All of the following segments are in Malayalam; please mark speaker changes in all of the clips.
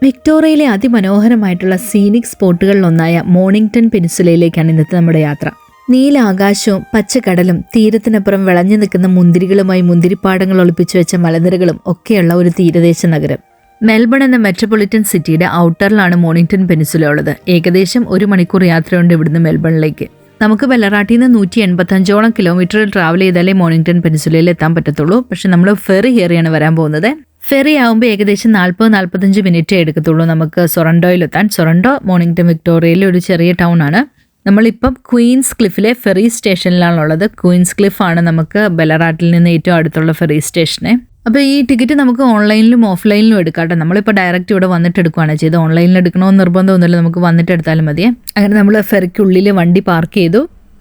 Speaker 1: വിക്ടോറിയയിലെ അതിമനോഹരമായിട്ടുള്ള സീനിക് സ്പോട്ടുകളിലൊന്നായ മോണിംഗ്ടൺ പെനിൻസുലയിലേക്കാണ് ഇന്നത്തെ നമ്മുടെ യാത്ര. നീല ആകാശവും പച്ചക്കടലും തീരത്തിനപ്പുറം വിളഞ്ഞു നിൽക്കുന്ന മുന്തിരികളുമായി മുന്തിരിപ്പാടങ്ങൾ ഒളിപ്പിച്ചു വെച്ച മലനിരകളും ഒക്കെയുള്ള ഒരു തീരദേശ നഗരം. മെൽബൺ എന്ന മെട്രോപൊളിറ്റൻ സിറ്റിയുടെ ഔട്ടറിലാണ് മോണിംഗ്ടൺ പെനിൻസുല ഉള്ളത്. ഏകദേശം 1 മണിക്കൂർ യാത്രയുണ്ട് ഇവിടുന്ന് മെൽബണിലേക്ക്. നമുക്ക് ബെല്ലറാട്ടിൽ നിന്ന് 185ഓളം കിലോമീറ്റർ ട്രാവൽ ചെയ്താലേ മോണിംഗ്ടൺ പെനിൻസുലയിൽ എത്താൻ പറ്റത്തുള്ളൂ. പക്ഷെ നമ്മൾ ഫെറി കയറിയാണ് വരാൻ പോകുന്നത്. ഫെറി ആകുമ്പോൾ ഏകദേശം 40-45 മിനിറ്റേ എടുക്കത്തുള്ളൂ നമുക്ക് സൊറണ്ടോയിലെത്താൻ. സൊറണ്ടോ മോണിംഗ്ടൺ വിക്ടോറിയയിലെ ഒരു ചെറിയ ടൗൺ ആണ്. നമ്മളിപ്പം ക്വീൻസ് ക്ലിഫിലെ ഫെറി സ്റ്റേഷനിലാണുള്ളത്. ക്വീൻസ് ക്ലിഫ് ആണ് നമുക്ക് ബെല്ലറാട്ടിൽ നിന്ന് ഏറ്റവും അടുത്തുള്ള ഫെറി സ്റ്റേഷനെ. അപ്പോൾ ഈ ടിക്കറ്റ് നമുക്ക് ഓൺലൈനിലും ഓഫ്ലൈനിലും എടുക്കാം കേട്ടോ. നമ്മളിപ്പോൾ ഡയറക്റ്റ് ഇവിടെ വന്നിട്ട് എടുക്കുകയാണ് ചെയ്ത്. ഓൺലൈനിൽ എടുക്കണമെന്ന് നിർബന്ധമൊന്നുമില്ല, നമുക്ക് വന്നിട്ട് എടുത്താലും മതിയേ. അങ്ങനെ നമ്മൾ ഫെറിക്കുള്ളിൽ വണ്ടി പാർക്ക് ചെയ്തു.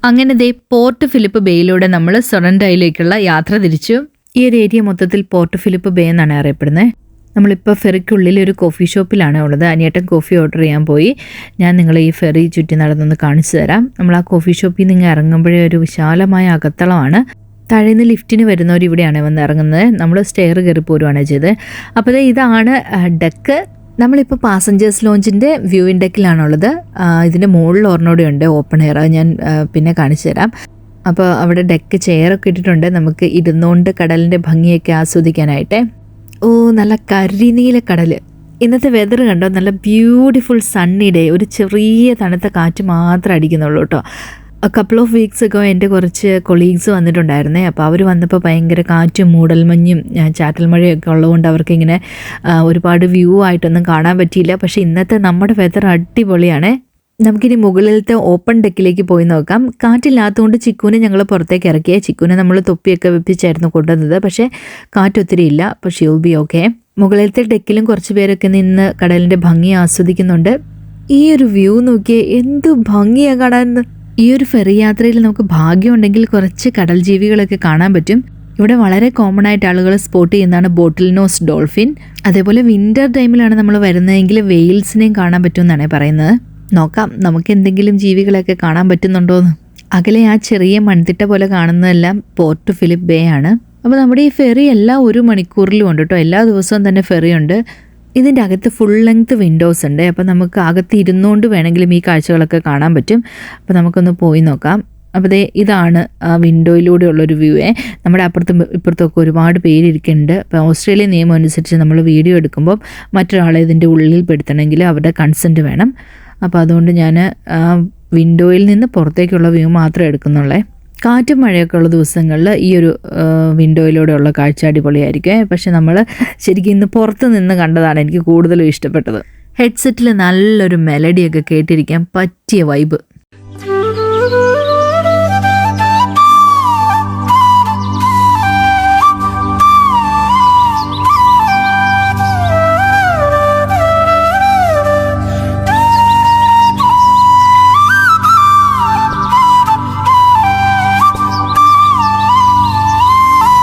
Speaker 1: അങ്ങനെ ദേ പോർട്ട് ഫിലിപ്പ് ബേയിലൂടെ നമ്മൾ സൊറണ്ടോയിലേക്കുള്ള യാത്ര തിരിച്ചു. ഈ ഒരു ഏരിയ മൊത്തത്തിൽ പോർട്ട് ഫിലിപ്പ് ബേ എന്നാണ് അറിയപ്പെടുന്നത്. നമ്മളിപ്പോൾ ഫെറിക്കുള്ളിൽ ഒരു കോഫി ഷോപ്പിലാണ് ഉള്ളത്. അനിയേട്ടൻ കോഫി ഓർഡർ ചെയ്യാൻ പോയി. ഞാൻ നിങ്ങളെ ഈ ഫെറി ചുറ്റി നടന്നൊന്ന് കാണിച്ചു തരാം. നമ്മൾ ആ കോഫി ഷോപ്പിൽ നിന്ന് ഇറങ്ങുമ്പോഴേ ഒരു വിശാലമായ അകത്തളമാണ്. താഴേന്ന് ലിഫ്റ്റിന് വരുന്നവർ ഇവിടെയാണ് വന്ന് ഇറങ്ങുന്നത്. നമ്മൾ സ്റ്റെയർ കയറി പോരുവാണ് ചെയ്തത്. അപ്പോൾ ഇതാണ് ഡെക്ക്. നമ്മളിപ്പോൾ പാസഞ്ചേഴ്സ് ലോഞ്ചിൻ്റെ വ്യൂയിൻ ഡെക്കിലാണുള്ളത്. ഇതിൻ്റെ മുകളിൽ ഒരെണ്ണോടെയുണ്ട് ഓപ്പൺ എയർ. അത് ഞാൻ പിന്നെ കാണിച്ചു തരാം. അപ്പോൾ അവിടെ ഡെക്ക് ചെയറൊക്കെ ഇട്ടിട്ടുണ്ട് നമുക്ക് ഇരുന്നുകൊണ്ട് കടലിൻ്റെ ഭംഗിയൊക്കെ ആസ്വദിക്കാനായിട്ട്. ഓ, നല്ല കരിനീല കടൽ. ഇന്നത്തെ വെതർ കണ്ടോ, നല്ല ബ്യൂട്ടിഫുൾ സണ്ണി ഡേ. ഒരു ചെറിയ തണുത്ത കാറ്റ് മാത്രമേ അടിക്കുന്നുള്ളൂ കേട്ടോ. കപ്പിൾ ഓഫ് വീക്സ് ഒക്കെ എൻ്റെ കുറച്ച് കൊളീഗ്സ് വന്നിട്ടുണ്ടായിരുന്നേ. അപ്പോൾ അവർ വന്നപ്പോൾ ഭയങ്കര കാറ്റും മൂടൽമഞ്ഞും ചാറ്റൽ മഴയൊക്കെ ഉള്ളതുകൊണ്ട് അവർക്കിങ്ങനെ ഒരുപാട് വ്യൂ ആയിട്ടൊന്നും കാണാൻ പറ്റിയില്ല. പക്ഷേ ഇന്നത്തെ നമ്മുടെ വെതർ അടിപൊളിയാണ്. നമുക്കിനി മുകളിലത്തെ ഓപ്പൺ ഡെക്കിലേക്ക് പോയി നോക്കാം. കാറ്റില്ലാത്തതുകൊണ്ട് ചിക്കുവിനെ ഞങ്ങൾ പുറത്തേക്ക് ഇറക്കിയ. ചിക്കുവിനെ നമ്മൾ തൊപ്പിയൊക്കെ വെപ്പിച്ചായിരുന്നു കൊണ്ടുവന്നത്. പക്ഷേ കാറ്റൊത്തിരി ഇല്ല. അപ്പോൾ ഷീ വിൽ ബി ഓക്കെ. മുകളിലത്തെ ഡെക്കിലും കുറച്ച് പേരൊക്കെ നിന്ന് കടലിൻ്റെ ഭംഗി ആസ്വദിക്കുന്നുണ്ട്. ഈ ഒരു വ്യൂ നോക്കിയേ, എന്ത് ഭംഗിയാണ് കാണാൻ. ഈ ഒരു ഫെറി യാത്രയിൽ നമുക്ക് ഭാഗ്യമുണ്ടെങ്കിൽ കുറച്ച് കടൽ ജീവികളൊക്കെ കാണാൻ പറ്റും. ഇവിടെ വളരെ കോമൺ ആയിട്ട് ആളുകൾ സ്പോട്ട് ചെയ്യുന്നതാണ് ബോട്ടിൽ നോസ് ഡോൾഫിൻ. അതേപോലെ വിൻ്റർ ടൈമിലാണ് നമ്മൾ വരുന്നതെങ്കിൽ വെയിൽസിനെയും കാണാൻ പറ്റുമെന്നാണ് പറയുന്നത്. നോക്കാം നമുക്ക് എന്തെങ്കിലും ജീവികളൊക്കെ കാണാൻ പറ്റുന്നുണ്ടോയെന്ന്. അകലെ ആ ചെറിയ മൺതിട്ട പോലെ കാണുന്നതെല്ലാം പോർട്ട് ഫിലിപ്പ് ബേ ആണ്. അപ്പോൾ നമ്മുടെ ഈ ഫെറി എല്ലാ 1 മണിക്കൂറിലും ഉണ്ട് കേട്ടോ. എല്ലാ ദിവസവും തന്നെ ഫെറി ഉണ്ട്. ഇതിൻ്റെ അകത്ത് ഫുൾ ലെങ്ത് വിൻഡോസ് ഉണ്ട്. അപ്പോൾ നമുക്ക് അകത്ത് ഇരുന്നുകൊണ്ട് വേണമെങ്കിലും ഈ കാഴ്ചകളൊക്കെ കാണാൻ പറ്റും. അപ്പോൾ നമുക്കൊന്ന് പോയി നോക്കാം. അപ്പോൾ ഇതാണ് ആ വിൻഡോയിലൂടെയുള്ളൊരു വ്യൂവേ. നമ്മുടെ അപ്പുറത്തും ഇപ്പുറത്തൊക്കെ ഒരുപാട് പേരിരിക്കുന്നുണ്ട്. അപ്പോൾ ഓസ്ട്രേലിയൻ നിയമം അനുസരിച്ച് നമ്മൾ വീഡിയോ എടുക്കുമ്പോൾ മറ്റൊരാളെ ഇതിൻ്റെ ഉള്ളിൽ പെടുത്തണമെങ്കിൽ അവരുടെ കൺസെൻറ്റ് വേണം. അപ്പോൾ അതുകൊണ്ട് ഞാൻ വിൻഡോയിൽ നിന്ന് പുറത്തേക്കുള്ള വ്യൂ മാത്രമേ എടുക്കുന്നുള്ളേ. കാറ്റും മഴയൊക്കെ ഉള്ള ദിവസങ്ങളിൽ ഈ ഒരു വിൻഡോയിലൂടെയുള്ള കാഴ്ച അടിപൊളിയായിരിക്കും. പക്ഷെ നമ്മൾ ശരിക്കും ഇന്ന് പുറത്ത് നിന്ന് കണ്ടതാണ് എനിക്ക് കൂടുതലും ഇഷ്ടപ്പെട്ടത്. ഹെഡ്സെറ്റിൽ നല്ലൊരു മെലഡിയൊക്കെ കേട്ടിരിക്കാൻ പറ്റിയ വൈബ്.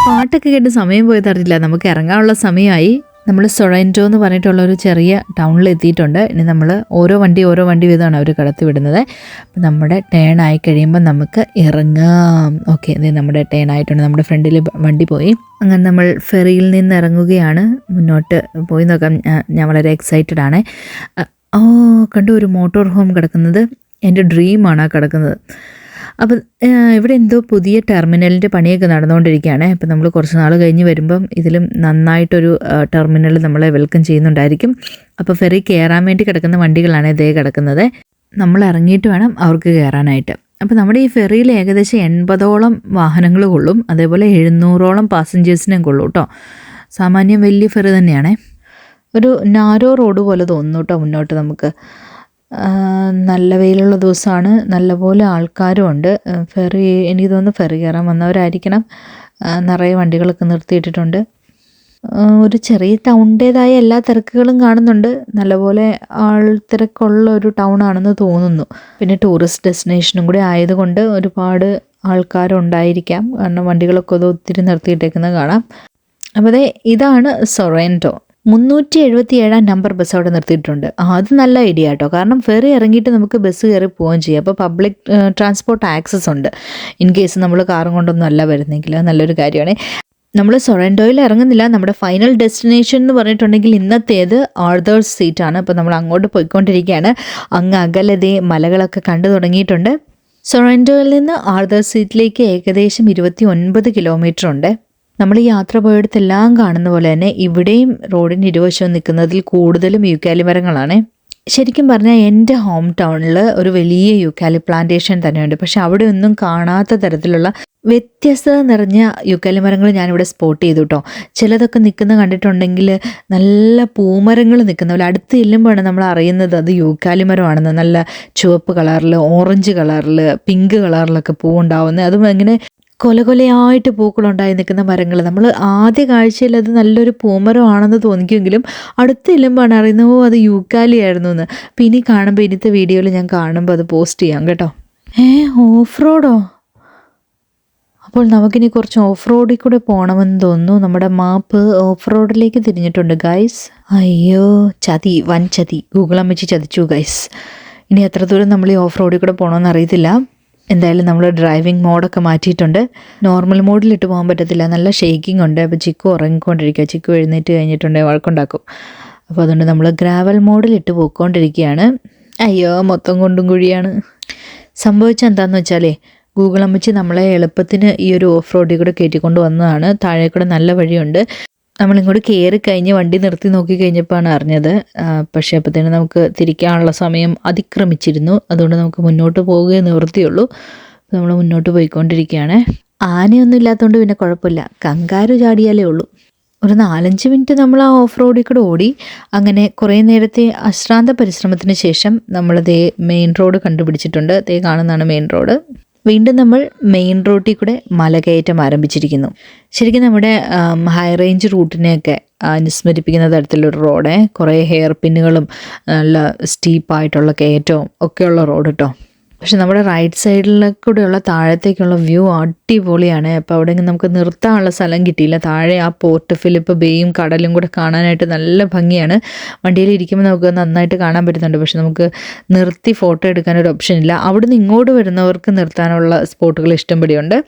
Speaker 1: പാട്ടൊക്കെ കേട്ട് സമയം പോയത് അറിയില്ല. നമുക്ക് ഇറങ്ങാനുള്ള സമയമായി. നമ്മൾ സൊറൻറ്റോ എന്ന് പറഞ്ഞിട്ടുള്ള ഒരു ചെറിയ ടൗണിൽ എത്തിയിട്ടുണ്ട്. ഇനി നമ്മൾ ഓരോ വണ്ടി വീതമാണ് അവർ കടത്തി വിടുന്നത്. അപ്പം നമ്മുടെ ടേൺ ആയി കഴിയുമ്പോൾ നമുക്ക് ഇറങ്ങാം. ഓക്കെ, നമ്മുടെ ടേൺ ആയിട്ടുണ്ട്. നമ്മുടെ ഫ്രണ്ടിൽ വണ്ടി പോയി. അങ്ങനെ നമ്മൾ ഫെറിയിൽ നിന്ന് ഇറങ്ങുകയാണ്. മുന്നോട്ട് പോയി നോക്കാം. ഞാൻ വളരെ എക്സൈറ്റഡ് ആണ്. കണ്ടു, ഒരു മോട്ടോർ ഹോം കിടക്കുന്നത്. എൻ്റെ ഡ്രീമാണ് ആ കിടക്കുന്നത്. അപ്പം ഇവിടെ എന്തോ പുതിയ ടെർമിനലിൻ്റെ പണിയൊക്കെ നടന്നുകൊണ്ടിരിക്കുകയാണ്. അപ്പം നമ്മൾ കുറച്ച് നാൾ കഴിഞ്ഞ് വരുമ്പം ഇതിലും നന്നായിട്ടൊരു ടെർമിനൽ നമ്മളെ വെൽക്കം ചെയ്യുന്നുണ്ടായിരിക്കും. അപ്പോൾ ഫെറി കയറാൻ വേണ്ടി കിടക്കുന്ന വണ്ടികളാണ് ഇതേ കിടക്കുന്നത്. നമ്മൾ ഇറങ്ങിയിട്ട് വേണം അവർക്ക് കയറാനായിട്ട്. അപ്പോൾ നമ്മുടെ ഈ ഫെറിയിൽ ഏകദേശം 80ഓളം വാഹനങ്ങൾ കൊള്ളും. അതേപോലെ 700ഓളം പാസഞ്ചേഴ്സിനെയും കൊള്ളും കേട്ടോ. സാമാന്യം വലിയ ഫെറി തന്നെയാണേ. ഒരു നാരോ റോഡ് പോലെ തോന്നുന്നു കേട്ടോ മുന്നോട്ട് നമുക്ക്. നല്ല വെയിലുള്ള ദിവസമാണ്. നല്ലപോലെ ആൾക്കാരും ഉണ്ട്. ഫെറി, എനിക്ക് തോന്നുന്നു ഫെറി കയറാൻ വന്നവരായിരിക്കണം. നിറയെ വണ്ടികളൊക്കെ നിർത്തിയിട്ടിട്ടുണ്ട്. ഒരു ചെറിയ ടൗണിൻ്റേതായ എല്ലാ തിരക്കുകളും കാണുന്നുണ്ട്. നല്ലപോലെ ആൾ തിരക്കുള്ള ഒരു ടൗൺ ആണെന്ന് തോന്നുന്നു. പിന്നെ ടൂറിസ്റ്റ് ഡെസ്റ്റിനേഷനും കൂടി ആയതുകൊണ്ട് ഒരുപാട് ആൾക്കാരുണ്ടായിരിക്കാം. കാരണം വണ്ടികളൊക്കെ ഒത്തിരി നിർത്തിയിട്ടേക്കുന്നത് കാണാം. അപ്പോൾ ഇതാണ് സൊറൻറ്റോ. 377 നമ്പർ ബസ് അവിടെ നിർത്തിയിട്ടുണ്ട്. അത് നല്ല ഐഡിയ കേട്ടോ. കാരണം ഫെറി ഇറങ്ങിയിട്ട് നമുക്ക് ബസ് കയറി പോവുകയും ചെയ്യാം. അപ്പോൾ പബ്ലിക് ട്രാൻസ്പോർട്ട് ആക്സസ് ഉണ്ട്. ഇൻ കേസ് നമ്മൾ കാറും കൊണ്ടൊന്നും അല്ല വരുന്നെങ്കിൽ നല്ലൊരു കാര്യമാണ്. നമ്മൾ സൊറൻറ്റോയിൽ ഇറങ്ങുന്നില്ല. നമ്മുടെ ഫൈനൽ ഡെസ്റ്റിനേഷൻ എന്ന് പറഞ്ഞിട്ടുണ്ടെങ്കിൽ ഇന്നത്തേത് ആർതേഴ്സ് സീറ്റാണ്. അപ്പോൾ നമ്മൾ അങ്ങോട്ട് പോയിക്കൊണ്ടിരിക്കുകയാണ്. അങ്ങ് അകലതേ മലകളൊക്കെ കണ്ടു തുടങ്ങിയിട്ടുണ്ട്. സൊറൻറ്റോയിൽ നിന്ന് ആർതേഴ്സ് സീറ്റിലേക്ക് ഏകദേശം 29 കിലോമീറ്റർ ഉണ്ട്. നമ്മൾ ഈ യാത്ര പോയിടത്തെല്ലാം കാണുന്ന പോലെ തന്നെ ഇവിടെയും റോഡിൻ്റെ ഇരുവശവും നിൽക്കുന്നതിൽ കൂടുതലും യൂക്കാലി മരങ്ങളാണ്. ശരിക്കും പറഞ്ഞാൽ എൻ്റെ ഹോം ടൗണിൽ ഒരു വലിയ യൂക്കാലി പ്ലാന്റേഷൻ തന്നെയുണ്ട്. പക്ഷെ അവിടെ ഒന്നും കാണാത്ത തരത്തിലുള്ള വ്യത്യസ്തത നിറഞ്ഞ യൂക്കാലി മരങ്ങൾ ഞാനിവിടെ സ്പോട്ട് ചെയ്തു കേട്ടോ. ചിലതൊക്കെ നിൽക്കുന്ന കണ്ടിട്ടുണ്ടെങ്കിൽ നല്ല പൂമരങ്ങൾ നിൽക്കുന്ന പോലെ അടുത്ത് ചെല്ലുമ്പോഴാണ് നമ്മൾ അറിയുന്നത് അത് യൂക്കാലി മരമാണെന്ന്. നല്ല ചുവപ്പ് കളറിൽ, ഓറഞ്ച് കളറിൽ, പിങ്ക് കളറിലൊക്കെ പൂവുണ്ടാവുന്നത്. അതും ഇങ്ങനെ കൊലകൊലയായിട്ട് പൂക്കളുണ്ടായി നിൽക്കുന്ന മരങ്ങൾ. നമ്മൾ ആദ്യ കാഴ്ചയിൽ അത് നല്ലൊരു പൂമരമാണെന്ന് തോന്നിക്കുമെങ്കിലും അടുത്ത് ചെല്ലുമ്പോഴാണ് അറിയുന്നത് ഓ അത് യൂക്കാലി ആയിരുന്നു എന്ന്. പിന്നെ കാണുമ്പോൾ ഇന്നത്തെ വീഡിയോയിൽ ഞാൻ കാണുമ്പോൾ അത് പോസ്റ്റ് ചെയ്യാം കേട്ടോ. ഓഫ് റോഡോ? അപ്പോൾ നമുക്കിനി കുറച്ച് ഓഫ് റോഡിൽ കൂടെ പോകണമെന്ന് തോന്നുന്നു. നമ്മുടെ മാപ്പ് ഓഫ് റോഡിലേക്ക് തിരിഞ്ഞിട്ടുണ്ട് ഗൈസ്. അയ്യോ ചതി, വൻ ചതി. ഗൂഗിൾ അമ്മച്ചി ചതിച്ചു ഗൈസ്. ഇനി എത്ര ദൂരം നമ്മൾ ഈ ഓഫ് റോഡിൽ കൂടെ പോകണമെന്ന് അറിയത്തില്ല. എന്തായാലും നമ്മൾ ഡ്രൈവിംഗ് മോഡൊക്കെ മാറ്റിയിട്ടുണ്ട്. നോർമൽ മോഡിലിട്ട് പോകാൻ പറ്റത്തില്ല, നല്ല ഷേക്കിംഗ് ഉണ്ട്. അപ്പോൾ ചിക്കു ഉറങ്ങിക്കൊണ്ടിരിക്കുക. ചിക്കു എഴുന്നേറ്റ് കഴിഞ്ഞിട്ടുണ്ടെങ്കിൽ വഴക്കുണ്ടാക്കും. അപ്പോൾ അതുകൊണ്ട് നമ്മൾ ഗ്രാവൽ മോഡിലിട്ട് പോയിക്കൊണ്ടിരിക്കുകയാണ്. അയ്യോ മൊത്തം കൊണ്ടും കുഴിയാണ്. സംഭവിച്ചത് എന്താണെന്ന് വെച്ചാലേ ഗൂഗിൾ അമ്മച്ചി നമ്മളെ എളുപ്പത്തിന് ഈ ഒരു ഓഫ് റോഡിൽ കൂടെ കയറ്റിക്കൊണ്ട് വന്നതാണ്. താഴെ കൂടെ നല്ല വഴിയുണ്ട്. നമ്മളിങ്ങോട്ട് കയറി കഴിഞ്ഞ് വണ്ടി നിർത്തി നോക്കി കഴിഞ്ഞപ്പോഴാണ് അറിഞ്ഞത്. പക്ഷേ അപ്പോഴത്തേനും നമുക്ക് തിരിക്കാനുള്ള സമയം അതിക്രമിച്ചിരുന്നു. അതുകൊണ്ട് നമുക്ക് മുന്നോട്ട് പോവുകയേ നിവൃത്തിയുള്ളൂ. നമ്മൾ മുന്നോട്ട് പോയിക്കൊണ്ടിരിക്കുകയാണ്. ആനയൊന്നും ഇല്ലാത്തതുകൊണ്ട് പിന്നെ കുഴപ്പമില്ല, കങ്കാരു ചാടിയാലേ ഉള്ളൂ. ഒരു 4-5 മിനിറ്റ് നമ്മൾ ആ ഓഫ് റോഡിൽ കൂടെ ഓടി. അങ്ങനെ കുറേ നേരത്തെ അശ്രാന്ത പരിശ്രമത്തിന് ശേഷം നമ്മളതേ മെയിൻ റോഡ് കണ്ടുപിടിച്ചിട്ടുണ്ട്. അതേ കാണുന്നതാണ് മെയിൻ റോഡ്. വീണ്ടും നമ്മൾ മെയിൻ റോഡിൽ കൂടെ മലകയറ്റം ആരംഭിച്ചിരിക്കുന്നു. ശരിക്കും നമ്മുടെ ഹൈ റേഞ്ച് റൂട്ടിനെയൊക്കെ അനുസ്മരിപ്പിക്കുന്ന തരത്തിലൊരു റോഡ്. കുറേ ഹെയർ പിന്നുകളും നല്ല സ്റ്റീപ്പായിട്ടുള്ള കയറ്റവും ഒക്കെയുള്ള റോഡ് കേട്ടോ. പക്ഷെ നമ്മുടെ റൈറ്റ് സൈഡിലേക്കൂടെയുള്ള താഴത്തേക്കുള്ള വ്യൂ അടിപൊളിയാണ്. അപ്പോൾ അവിടെ നമുക്ക് നിർത്താനുള്ള സ്ഥലം കിട്ടിയില്ല. താഴെ ആ പോർട്ട് ഫിലിപ്പ് ബേയും കടലും കൂടെ കാണാനായിട്ട് നല്ല ഭംഗിയാണ്. വണ്ടിയിൽ ഇരിക്കുമ്പോൾ നമുക്ക് നന്നായിട്ട് കാണാൻ പറ്റുന്നുണ്ട്. പക്ഷെ നമുക്ക് നിർത്തി ഫോട്ടോ എടുക്കാനൊരു ഓപ്ഷൻ ഇല്ല. അവിടുന്ന് ഇങ്ങോട്ട് വരുന്നവർക്ക് നിർത്താനുള്ള സ്പോട്ടുകൾ ഇഷ്ടംപടിയുണ്ട്.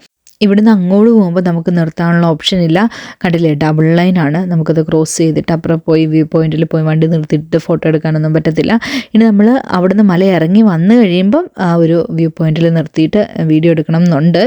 Speaker 1: ഇവിടുന്ന് അങ്ങോട്ട് പോകുമ്പോൾ നമുക്ക് നിർത്താനുള്ള ഓപ്ഷൻ ഇല്ല. കണ്ടില്ലേ, ഡബിൾ ലൈനാണ്. നമുക്കത് ക്രോസ് ചെയ്തിട്ട് അപ്പുറം പോയി വ്യൂ പോയിന്റിൽ പോയി വണ്ടി നിർത്തിയിട്ട് ഫോട്ടോ എടുക്കാനൊന്നും പറ്റത്തില്ല. ഇനി നമ്മൾ അവിടുന്ന് മല ഇറങ്ങി വന്നു കഴിയുമ്പം ആ ഒരു വ്യൂ പോയിന്റിൽ നിർത്തിയിട്ട് വീഡിയോ എടുക്കണം എന്നുണ്ട്.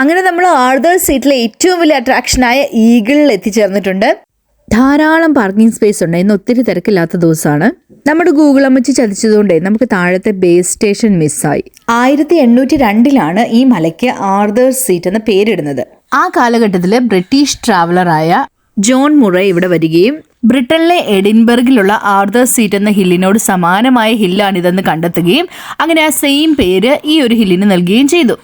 Speaker 1: അങ്ങനെ നമ്മൾ ആർതേഴ്സ് സീറ്റിലെ ഏറ്റവും വലിയ അട്രാക്ഷനായ ഈഗിളിൽ എത്തിച്ചേർന്നിട്ടുണ്ട്. ധാരാളം പാർക്കിംഗ് സ്പേസ് ഉണ്ട്. ഇന്ന് ഒത്തിരി തിരക്കില്ലാത്ത ദിവസമാണ്. നമ്മുടെ ഗൂഗിൾ അമ്മച്ചി ചതിച്ചതുകൊണ്ടേ നമുക്ക് താഴത്തെ ബേസ് സ്റ്റേഷൻ മിസ്സായി. 1802 ഈ മലയ്ക്ക് ആർതേഴ്സ് സീറ്റ് എന്ന പേരിടുന്നത്. ആ കാലഘട്ടത്തിൽ ബ്രിട്ടീഷ് ട്രാവലറായ ജോൺ മുറേ ഇവിടെ വരികയും ബ്രിട്ടനിലെ എഡിൻബർഗിലുള്ള ആർതേഴ്സ് സീറ്റ് എന്ന ഹില്ലിനോട് സമാനമായ ഹില്ലാണിതെന്ന് കണ്ടെത്തുകയും അങ്ങനെ ആ സെയിം പേര് ഈ ഒരു ഹില്ലിന് നൽകുകയും ചെയ്തു.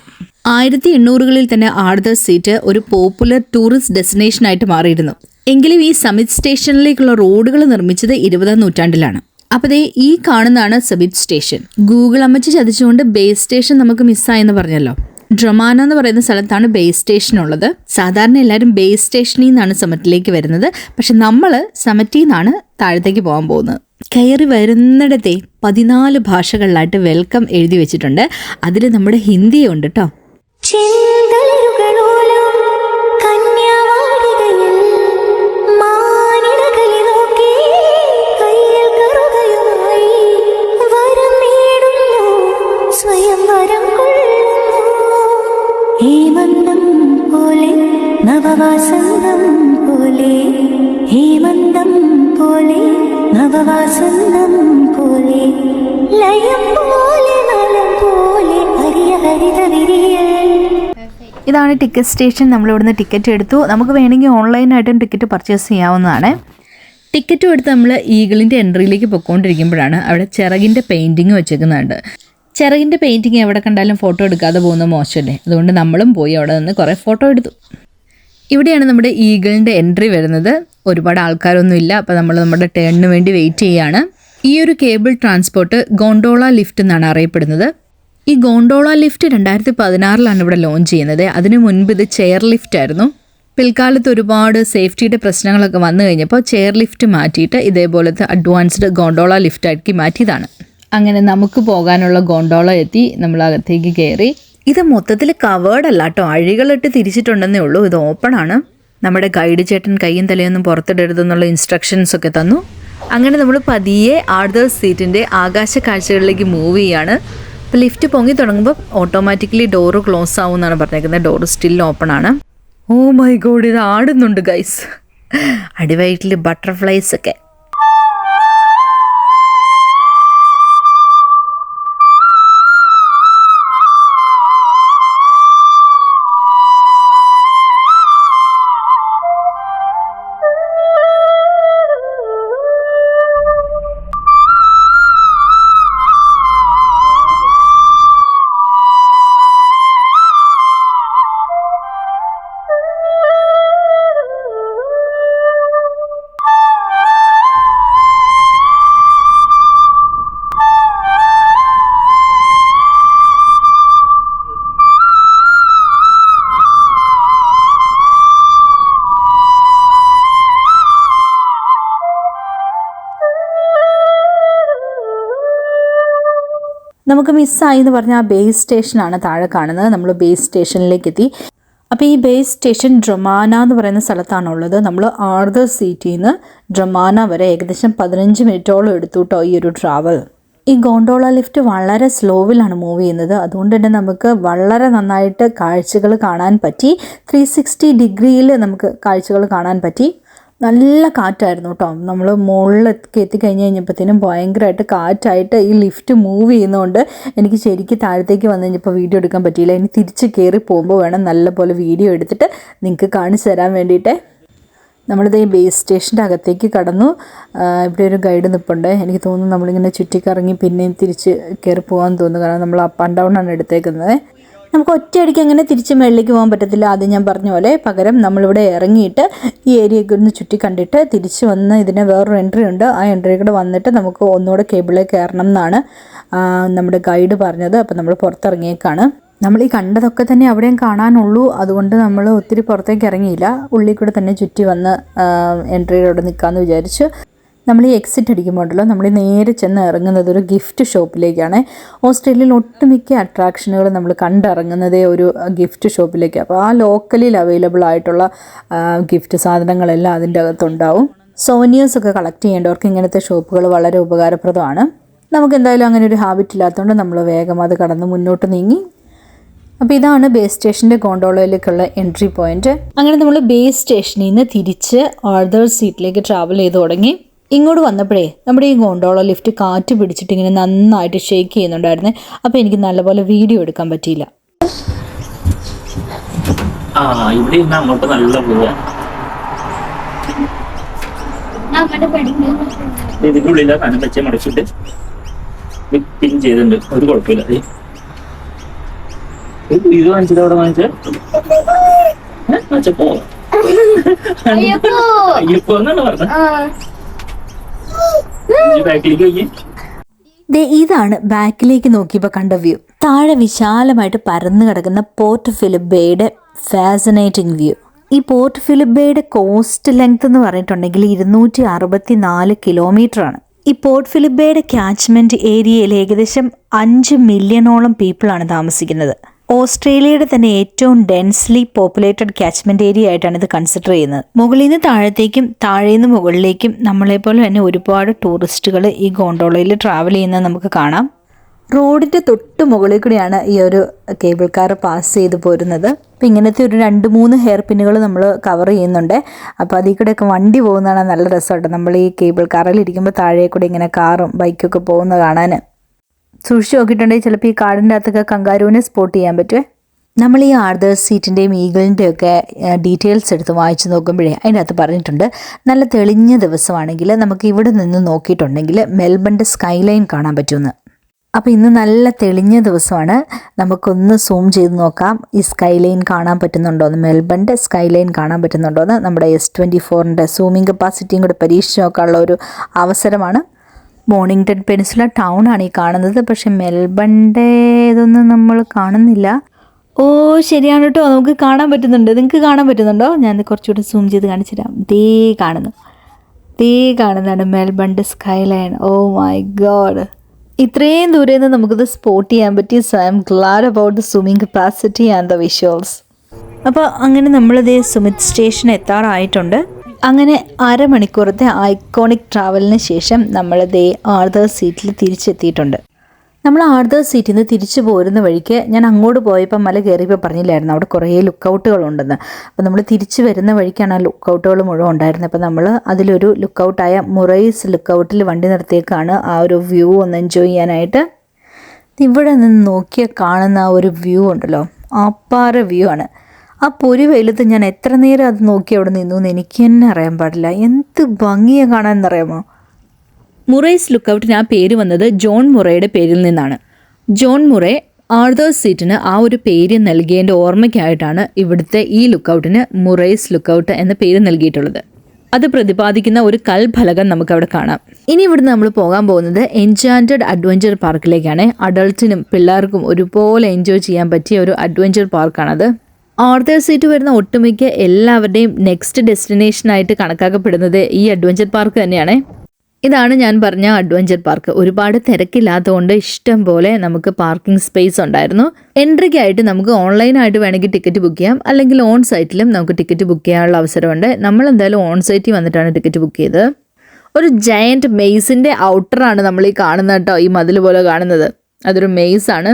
Speaker 1: 1800കളിൽ തന്നെ ആർതേഴ്സ് സീറ്റ് ഒരു പോപ്പുലർ ടൂറിസ്റ്റ് ഡെസ്റ്റിനേഷനായിട്ട് മാറിയിരുന്നു. എങ്കിലും ഈ സമിറ്റ് സ്റ്റേഷനിലേക്കുള്ള റോഡുകൾ നിർമ്മിച്ചത് 20ാം നൂറ്റാണ്ടിലാണ്. അപ്പോൾ ദേ ഈ കാണുന്നതാണ് സമിറ്റ് സ്റ്റേഷൻ. ഗൂഗിൾ അമ്മച്ചി ചതിച്ചുകൊണ്ട് ബേസ് സ്റ്റേഷൻ നമുക്ക് മിസ്സായെന്ന് പറഞ്ഞല്ലോ. ഡ്രമാന എന്ന് പറയുന്ന സ്ഥലത്താണ് ബേസ് സ്റ്റേഷൻ ഉള്ളത്. സാധാരണ എല്ലാവരും ബേസ് സ്റ്റേഷനിൽ നിന്നാണ് സമിറ്റിലേക്ക് വരുന്നത്. പക്ഷെ നമ്മൾ സമിറ്റിൽ നിന്നാണ് താഴത്തേക്ക് പോകാൻ പോകുന്നത്. കയറി വരുന്നിടത്തെ 14 ഭാഷകളിലായിട്ട് വെൽക്കം എഴുതി വെച്ചിട്ടുണ്ട്. അതിൽ നമ്മുടെ ഹിന്ദിയും ഉണ്ട് കേട്ടോ.
Speaker 2: ഹേമന്തം പോലെ നവവാസന്തം പോലെ, ഹേമന്തം പോലെ നവവാസന്തം പോലെ, ലയം പോലെ നലം പോലെ ഹരിയ ഹരിത വിരിയ
Speaker 1: ഇതാണ് ടിക്കറ്റ് സ്റ്റേഷൻ. നമ്മളിവിടുന്ന് ടിക്കറ്റ് എടുത്തു. നമുക്ക് വേണമെങ്കിൽ ഓൺലൈനായിട്ടും ടിക്കറ്റ് പർച്ചേസ് ചെയ്യാവുന്നതാണ്. ടിക്കറ്റും എടുത്ത് നമ്മൾ ഈഗിളിൻ്റെ എൻട്രിയിലേക്ക് പൊയ്ക്കൊണ്ടിരിക്കുമ്പോഴാണ് അവിടെ ചിറകിൻ്റെ പെയിൻറ്റിങ് വെച്ചേക്കുന്നുണ്ട്. ചിറകിൻ്റെ പെയിൻറ്റിങ് എവിടെ കണ്ടാലും ഫോട്ടോ എടുക്കാതെ പോകുന്നത് മോശമല്ലേ, അതുകൊണ്ട് നമ്മളും പോയി അവിടെ നിന്ന് കുറേ ഫോട്ടോ എടുത്തു. ഇവിടെയാണ് നമ്മുടെ ഈഗിളിൻ്റെ എൻട്രി വരുന്നത്. ഒരുപാട് ആൾക്കാരൊന്നുമില്ല, അപ്പോൾ നമ്മൾ നമ്മുടെ ടേണിന് വേണ്ടി വെയിറ്റ് ചെയ്യുകയാണ്. ഈ ഒരു കേബിൾ ട്രാൻസ്പോർട്ട് ഗോണ്ടോള ലിഫ്റ്റ് എന്നാണ് അറിയപ്പെടുന്നത്. ഈ ഗോണ്ടോള ലിഫ്റ്റ് 2016 ഇവിടെ ലോഞ്ച് ചെയ്യുന്നത്. അതിനു മുൻപ് ഇത് ചെയർ ലിഫ്റ്റ് ആയിരുന്നു. പിൽക്കാലത്ത് ഒരുപാട് സേഫ്റ്റിയുടെ പ്രശ്നങ്ങളൊക്കെ വന്നു കഴിഞ്ഞപ്പോൾ ചെയർ ലിഫ്റ്റ് മാറ്റിയിട്ട് ഇതേപോലത്തെ അഡ്വാൻസ്ഡ് ഗോണ്ടോള ലിഫ്റ്റാക്കി മാറ്റിയതാണ്. അങ്ങനെ നമുക്ക് പോകാനുള്ള ഗോണ്ടോള എത്തി. നമ്മൾ അകത്തേക്ക് കയറി. ഇത് മൊത്തത്തിൽ കവേർഡ് അല്ല കേട്ടോ, അഴികളിട്ട് തിരിച്ചിട്ടുണ്ടെന്നേ ഉള്ളൂ. ഇത് ഓപ്പൺ ആണ്. നമ്മുടെ ഗൈഡ് ചേട്ടൻ കയ്യും തലയൊന്നും പുറത്തിടരുതെന്നുള്ള ഇൻസ്ട്രക്ഷൻസ് ഒക്കെ തന്നു. അങ്ങനെ നമ്മൾ പതിയെ ആർദേഴ്സ് സീറ്റിൻ്റെ ആകാശ കാഴ്ചകളിലേക്ക് മൂവ് ചെയ്യാണ്. അപ്പോൾ ലിഫ്റ്റ് പൊങ്ങി തുടങ്ങുമ്പോൾ ഓട്ടോമാറ്റിക്കലി ഡോറ് ക്ലോസ് ആവും എന്നാണ് പറഞ്ഞേക്കുന്നത്. ഡോറ് സ്റ്റിൽ ഓപ്പൺ ആണ്. ഓ മൈ ഗോഡ്, ഇത് ആടുന്നുണ്ട് ഗൈസ്. അടിവയറ്റിൽ ബട്ടർഫ്ലൈസ് ഒക്കെ. നമുക്ക് മിസ്സായി എന്ന് പറഞ്ഞാൽ ആ ബേസ് സ്റ്റേഷനാണ് താഴെ കാണുന്നത്. നമ്മൾ ബേസ് സ്റ്റേഷനിലേക്ക് എത്തി. അപ്പോൾ ഈ ബേസ് സ്റ്റേഷൻ ഡ്രമാന എന്ന് പറയുന്ന സ്ഥലത്താണുള്ളത്. നമ്മൾ ആർദേഴ്സ് സീറ്റിൽ നിന്ന് ഡ്രമാന വരെ ഏകദേശം 15 മിനിറ്റോളം എടുത്തു കേട്ടോ ഈ ഒരു ട്രാവൽ. ഈ ഗോണ്ടോള ലിഫ്റ്റ് വളരെ സ്ലോവിലാണ് മൂവ് ചെയ്യുന്നത്. അതുകൊണ്ട് തന്നെ നമുക്ക് വളരെ നന്നായിട്ട് കാഴ്ചകൾ കാണാൻ പറ്റി. 360 ഡിഗ്രിയിൽ നമുക്ക് കാഴ്ചകൾ കാണാൻ പറ്റി. നല്ല കാറ്റായിരുന്നു കേട്ടോ. നമ്മൾ മുകളിലൊക്കെ എത്തിക്കഴിഞ്ഞ് കഴിഞ്ഞപ്പോഴത്തേനും ഭയങ്കരമായിട്ട് കാറ്റായിട്ട് ഈ ലിഫ്റ്റ് മൂവ് ചെയ്യുന്നതുകൊണ്ട് എനിക്ക് ശരിക്കും താഴത്തേക്ക് വന്നു കഴിഞ്ഞപ്പോൾ വീഡിയോ എടുക്കാൻ പറ്റിയില്ല. ഇനി തിരിച്ച് കയറി പോകുമ്പോൾ വേണം നല്ലപോലെ വീഡിയോ എടുത്തിട്ട് നിങ്ങൾക്ക് കാണിച്ചു തരാൻ വേണ്ടിയിട്ട്. നമ്മളിത് ഈ ബേസ് സ്റ്റേഷൻ്റെ അകത്തേക്ക് കടന്നു. ഇവിടെ ഒരു ഗൈഡ് നിൽപ്പുണ്ട്. എനിക്ക് തോന്നുന്നു നമ്മളിങ്ങനെ ചുറ്റിക്കറങ്ങി പിന്നെയും തിരിച്ച് കയറി പോകാൻ തോന്നുന്നു. കാരണം നമ്മൾ അപ്പ് ആൻഡ് ഡൗൺ ആണ് എടുത്തേക്കുന്നത്. നമുക്ക് ഒറ്റയടിക്ക് അങ്ങനെ തിരിച്ച് മുകളിലേക്ക് പോകാൻ പറ്റത്തില്ല. ആദ്യം ഞാൻ പറഞ്ഞ പോലെ പകരം നമ്മളിവിടെ ഇറങ്ങിയിട്ട് ഈ ഏരിയയൊക്കെ ഒന്ന് ചുറ്റി കണ്ടിട്ട് തിരിച്ച് വന്ന് ഇതിന് വേറൊരു എൻട്രി ഉണ്ട്. ആ എൻട്രി കൂടെ വന്നിട്ട് നമുക്ക് ഒന്നുകൂടെ കേബിളിൽ കയറണം എന്നാണ് നമ്മുടെ ഗൈഡ് പറഞ്ഞത്. അപ്പോൾ നമ്മൾ പുറത്തിറങ്ങിയേക്കാണ്. നമ്മൾ ഈ കണ്ടതൊക്കെ തന്നെ അവിടെയും കാണാനുള്ളൂ. അതുകൊണ്ട് നമ്മൾ ഒത്തിരി പുറത്തേക്ക് ഇറങ്ങിയില്ല. ഉള്ളിൽ കൂടെ തന്നെ ചുറ്റി വന്ന് എൻട്രിയുടെ നിൽക്കാമെന്ന് വിചാരിച്ചു. നമ്മൾ ഈ എക്സിറ്റ് അടിക്കുമ്പോഴല്ലോ നമ്മൾ നേരെ ചെന്ന് ഇറങ്ങുന്നത് ഒരു ഗിഫ്റ്റ് ഷോപ്പിലേക്കാണ്. ഓസ്ട്രേലിയയിൽ ഒട്ടുമിക്ക അട്രാക്ഷനുകൾ നമ്മൾ കണ്ടിറങ്ങുന്നതേ ഒരു ഗിഫ്റ്റ് ഷോപ്പിലേക്ക്. അപ്പോൾ ആ ലോക്കലിൽ അവൈലബിൾ ആയിട്ടുള്ള ഗിഫ്റ്റ് സാധനങ്ങളെല്ലാം അതിൻ്റെ അകത്തുണ്ടാവും. സോനിയേഴ്സൊക്കെ കളക്ട് ചെയ്യേണ്ടവർക്ക് ഇങ്ങനത്തെ ഷോപ്പുകൾ വളരെ ഉപകാരപ്രദമാണ്. നമുക്ക് എന്തായാലും അങ്ങനെ ഒരു ഹാബിറ്റ് ഇല്ലാത്തതുകൊണ്ട് നമ്മൾ വേഗം അത് കടന്ന് മുന്നോട്ട് നീങ്ങി. അപ്പോൾ ഇതാണ് ബേസ് സ്റ്റേഷൻ്റെ ഗോണ്ടോളയിലേക്കുള്ള എൻട്രി പോയിന്റ്. അങ്ങനെ നമ്മൾ ബേസ് സ്റ്റേഷനിൽ നിന്ന് തിരിച്ച് ആർദേഴ്സ് സീറ്റിലേക്ക് ട്രാവൽ ചെയ്ത് തുടങ്ങി. ഇങ്ങോട്ട് വന്നപ്പോഴേ നമ്മുടെ ഈ ഗോണ്ടോള ലിഫ്റ്റ് കാറ്റ് പിടിച്ചിട്ട് ഇങ്ങനെ നന്നായിട്ട് ഷേക്ക് ചെയ്യുന്നുണ്ടായിരുന്നു. അപ്പോൾ എനിക്ക് നല്ലപോലെ വീഡിയോ എടുക്കാൻ പറ്റിയില്ല.
Speaker 3: അങ്ങോട്ട് നല്ല ഇതിന്റെ ഉള്ളില കനം വെച്ച് മടക്കിട്ട് പിൻ ചെയ്തിട്ടുണ്ട്. ഒരു കുഴപ്പമില്ല. ഇത് വാങ്ങിച്ചത് അവിടെ വാങ്ങിച്ചപ്പോ അയ്യപ്പോ എന്നാണ് പറഞ്ഞത്.
Speaker 1: ഇതാണ് ബാക്കിലേക്ക് നോക്കിയപ്പോൾ കണ്ട വ്യൂ. താഴെ വിശാലമായിട്ട് പരന്നു കിടക്കുന്ന പോർട്ട് ഫിലിപ്പ് ബേയുടെ ഫാസിനേറ്റിംഗ് വ്യൂ. ഈ പോർട്ട് ഫിലിപ്പ് ബേയുടെ കോസ്റ്റ് ലെങ്ത് എന്ന് പറഞ്ഞിട്ടുണ്ടെങ്കിൽ 264 കിലോമീറ്ററാണ്. ഈ പോർട്ട് ഫിലിപ്പ് ബേയുടെ ക്യാച്ച്മെൻറ്റ് ഏരിയയിൽ ഏകദേശം 5 മില്യണോളം പീപ്പിളാണ് താമസിക്കുന്നത്. ഓസ്ട്രേലിയയുടെ തന്നെ ഏറ്റവും ഡെൻസ്ലി പോപ്പുലേറ്റഡ് ക്യാച്ച്മെൻറ്റ് ഏരിയ ആയിട്ടാണ് ഇത് കൺസിഡർ ചെയ്യുന്നത്. മുകളിൽ നിന്ന് താഴത്തേക്കും താഴെ നിന്ന് മുകളിലേക്കും നമ്മളെപ്പോലെ തന്നെ ഒരുപാട് ടൂറിസ്റ്റുകൾ ഈ ഗോണ്ടോളയിൽ ട്രാവൽ ചെയ്യുന്നത് നമുക്ക് കാണാം. റോഡിൻ്റെ തൊട്ട് മുകളിൽ കൂടിയാണ് ഈ ഒരു കേബിൾ കാർ പാസ് ചെയ്ത് പോരുന്നത്. അപ്പോൾ ഇങ്ങനത്തെ ഒരു 2-3 ഹെയർ പിന്നുകൾ നമ്മൾ കവർ ചെയ്യുന്നുണ്ട്. അപ്പോൾ അതിൽ കൂടെയൊക്കെ വണ്ടി പോകുന്നതാണ് നല്ല രസമുണ്ട്. നമ്മൾ ഈ കേബിൾ കാറിൽ ഇരിക്കുമ്പോൾ താഴെ കൂടെ ഇങ്ങനെ കാറും ബൈക്കൊക്കെ പോകുന്നത് കാണാൻ. സൂക്ഷിച്ച് നോക്കിയിട്ടുണ്ടെങ്കിൽ ചിലപ്പോൾ ഈ കാടിൻ്റെ അകത്തൊക്കെ കങ്കാരുവിനെ സ്പോട്ട് ചെയ്യാൻ പറ്റുമേ. നമ്മൾ ഈ ആർദേഴ്സ് സീറ്റിൻ്റെയും ഈഗിളിൻ്റെയും ഒക്കെ ഡീറ്റെയിൽസ് എടുത്ത് വായിച്ച് നോക്കുമ്പോഴേ അതിനകത്ത് പറഞ്ഞിട്ടുണ്ട്, നല്ല തെളിഞ്ഞ ദിവസമാണെങ്കിൽ നമുക്ക് ഇവിടെ നിന്ന് നോക്കിയിട്ടുണ്ടെങ്കിൽ മെൽബണിൻ്റെ സ്കൈ ലൈൻ കാണാൻ പറ്റുമെന്ന്. അപ്പോൾ ഇന്ന് നല്ല തെളിഞ്ഞ ദിവസമാണ്. നമുക്കൊന്ന് സൂം ചെയ്ത് നോക്കാം ഈ സ്കൈ ലൈൻ കാണാൻ പറ്റുന്നുണ്ടോയെന്ന്, മെൽബണിൻ്റെ സ്കൈ ലൈൻ കാണാൻ പറ്റുന്നുണ്ടോയെന്ന്. നമ്മുടെ S24ൻ്റെ സൂമിങ് കപ്പാസിറ്റിയും കൂടെ പരീക്ഷിച്ച് നോക്കാനുള്ള ഒരു അവസരമാണ്. മോർണിംഗ്ടൺ പെനിൻസുല ടൗൺ ആണ് ഈ കാണുന്നത്, പക്ഷെ മെൽബണിൻ്റെ ഇതൊന്നും നമ്മൾ കാണുന്നില്ല. ഓ ശരിയാണ് കേട്ടോ, നമുക്ക് കാണാൻ പറ്റുന്നുണ്ട്. നിങ്ങൾക്ക് കാണാൻ പറ്റുന്നുണ്ടോ? ഞാൻ കുറച്ചുകൂടി സൂം ചെയ്ത് കാണിച്ചു തരാം. കാണുന്നതാണ് മെൽബണിൻ്റെ skyline. Oh my god, ഇത്രയും ദൂരെ നിന്ന് നമുക്കിത് സ്പോട്ട് ചെയ്യാൻ പറ്റി. So I am glad about the zooming capacity and the visuals. അപ്പോൾ അങ്ങനെ നമ്മളിതേ സുമിത് സ്റ്റേഷൻ എത്താറായിട്ടുണ്ട്. അങ്ങനെ അരമണിക്കൂറത്തെ ഐക്കോണിക് ട്രാവലിന് ശേഷം നമ്മളിതേ ആർദേഴ്സ് സീറ്റിൽ തിരിച്ചെത്തിയിട്ടുണ്ട്. നമ്മൾ ആർദേഴ്സ് സീറ്റിൽ നിന്ന് തിരിച്ചു പോരുന്ന വഴിക്ക് ഞാൻ അങ്ങോട്ട് പോയപ്പോൾ മല കയറിയപ്പോൾ പറഞ്ഞില്ലായിരുന്നു അവിടെ കുറേ ലുക്കൗട്ടുകളുണ്ടെന്ന്. അപ്പോൾ നമ്മൾ തിരിച്ചു വരുന്ന വഴിക്കാണ് ആ ലുക്കൗട്ടുകൾ മുഴുവൻ ഉണ്ടായിരുന്നത്. അപ്പോൾ നമ്മൾ അതിലൊരു ലുക്കൗട്ടായ മുറൈസ് ലുക്കൗട്ടിൽ വണ്ടി നിർത്തിയേക്കാണ് ആ ഒരു വ്യൂ ഒന്ന് എൻജോയ് ചെയ്യാനായിട്ട്. ഇവിടെ നിന്ന് നോക്കിയാൽ കാണുന്ന ആ ഒരു വ്യൂ ഉണ്ടല്ലോ, അപ്പാര വ്യൂ ആണ്. ആ പൊരി വെയിലത്ത് ഞാൻ എത്ര നേരം അത് നോക്കി അവിടെ നിന്നു എന്ന് എനിക്ക് തന്നെ അറിയാൻ പാടില്ല. എന്ത് ഭംഗിയാണ് കാണാനെന്നറിയാമോ. മുറൈസ് ലുക്കൗട്ടിന് ആ പേര് വന്നത് ജോൺ മുറയുടെ പേരിൽ നിന്നാണ്. ജോൺ മുറെ ആർദേഴ്സ് സീറ്റിന് ആ ഒരു പേര് നൽകിയതിൻ്റെ ഓർമ്മയ്ക്കായിട്ടാണ് ഇവിടുത്തെ ഈ ലുക്കൗട്ടിന് മുറൈസ് ലുക്കൗട്ട് എന്ന പേര് നൽകിയിട്ടുള്ളത്. അത് പ്രതിപാദിക്കുന്ന ഒരു കൽഫലകം നമുക്കവിടെ കാണാം. ഇനി ഇവിടുന്ന് നമ്മൾ പോകാൻ പോകുന്നത് എൻചാൻറ്റഡ് അഡ്വഞ്ചർ പാർക്കിലേക്കാണ്. അഡൾട്ടിനും പിള്ളേർക്കും ഒരുപോലെ എൻജോയ് ചെയ്യാൻ പറ്റിയ ഒരു അഡ്വഞ്ചർ പാർക്കാണത്. ആർദേഴ്സ് സീറ്റ് വരുന്ന ഒട്ടുമിക്ക എല്ലാവരുടെയും നെക്സ്റ്റ് ഡെസ്റ്റിനേഷനായിട്ട് കണക്കാക്കപ്പെടുന്നത് ഈ അഡ്വഞ്ചർ പാർക്ക് തന്നെയാണ്. ഇതാണ് ഞാൻ പറഞ്ഞ അഡ്വഞ്ചർ പാർക്ക്. ഒരുപാട് തിരക്കില്ലാത്തതുകൊണ്ട് ഇഷ്ടം പോലെ നമുക്ക് പാർക്കിംഗ് സ്പേസ് ഉണ്ടായിരുന്നു. എൻട്രിക്കായിട്ട് നമുക്ക് ഓൺലൈനായിട്ട് വേണമെങ്കിൽ ടിക്കറ്റ് ബുക്ക് ചെയ്യാം, അല്ലെങ്കിൽ ഓൺ സൈറ്റിലും നമുക്ക് ടിക്കറ്റ് ബുക്ക് ചെയ്യാനുള്ള അവസരമുണ്ട്. നമ്മൾ എന്തായാലും ഓൺ സൈറ്റിൽ വന്നിട്ടാണ് ടിക്കറ്റ് ബുക്ക് ചെയ്തത്. ഒരു ജയൻറ്റ് മെയ്സിൻ്റെ ഔട്ടറാണ് നമ്മൾ ഈ കാണുന്നത് കേട്ടോ, ഈ മതിൽ പോലെ കാണുന്നത്. അതൊരു മെയ്സാണ്.